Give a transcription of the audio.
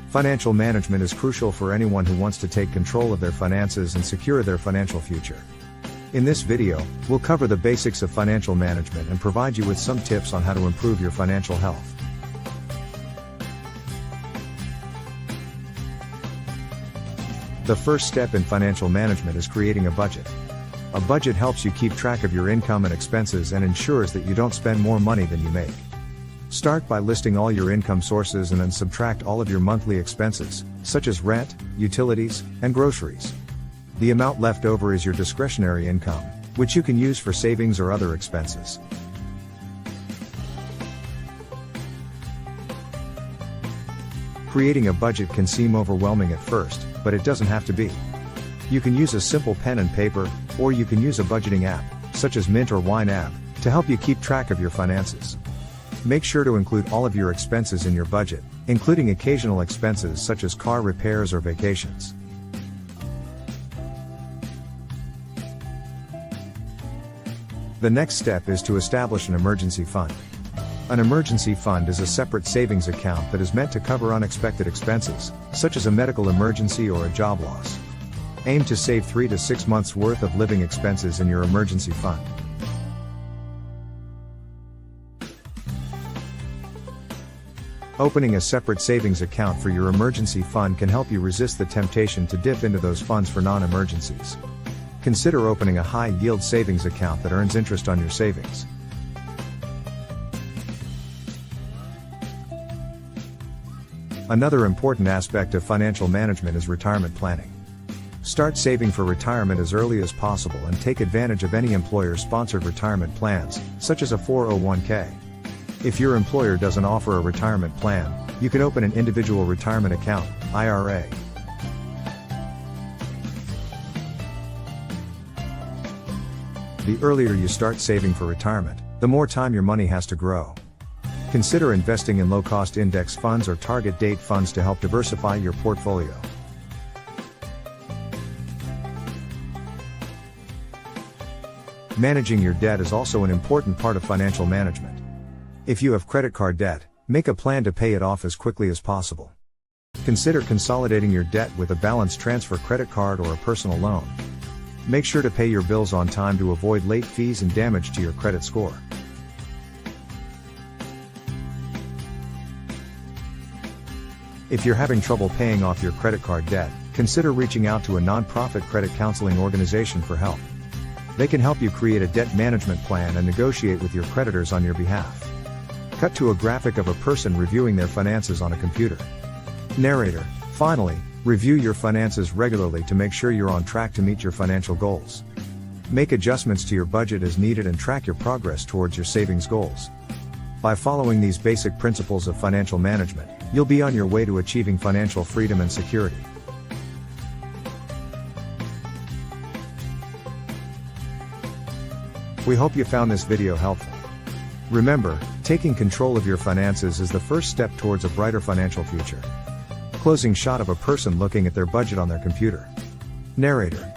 Financial management is crucial for anyone who wants to take control of their finances and secure their financial future. In this video, we'll cover the basics of financial management and provide you with some tips on how to improve your financial health. The first step in financial management is creating a budget. A budget helps you keep track of your income and expenses and ensures that you don't spend more money than you make. Start by listing all your income sources and then subtract all of your monthly expenses, such as rent, utilities, and groceries. The amount left over is your discretionary income, which you can use for savings or other expenses. Creating a budget can seem overwhelming at first, but it doesn't have to be. You can use a simple pen and paper, or you can use a budgeting app, such as Mint or Wine app, to help you keep track of your finances. Make sure to include all of your expenses in your budget, including occasional expenses such as car repairs or vacations. The next step is to establish an emergency fund. An emergency fund is a separate savings account that is meant to cover unexpected expenses, such as a medical emergency or a job loss. Aim to save 3 to 6 months' worth of living expenses in your emergency fund. Opening a separate savings account for your emergency fund can help you resist the temptation to dip into those funds for non-emergencies. Consider opening a high-yield savings account that earns interest on your savings. Another important aspect of financial management is retirement planning. Start saving for retirement as early as possible and take advantage of any employer-sponsored retirement plans, such as a 401k. If your employer doesn't offer a retirement plan, you can open an individual retirement account, IRA. The earlier you start saving for retirement, the more time your money has to grow. Consider investing in low-cost index funds or target date funds to help diversify your portfolio. Managing your debt is also an important part of financial management. If you have credit card debt, make a plan to pay it off as quickly as possible. Consider consolidating your debt with a balance transfer credit card or a personal loan. Make sure to pay your bills on time to avoid late fees and damage to your credit score. If you're having trouble paying off your credit card debt, consider reaching out to a nonprofit credit counseling organization for help. They can help you create a debt management plan and negotiate with your creditors on your behalf. Cut to a graphic of a person reviewing their finances on a computer. Narrator: finally, review your finances regularly to make sure you're on track to meet your financial goals. Make adjustments to your budget as needed and track your progress towards your savings goals. By following these basic principles of financial management, you'll be on your way to achieving financial freedom and security. We hope you found this video helpful. Remember, taking control of your finances is the first step towards a brighter financial future. Closing shot of a person looking at their budget on their computer. Narrator: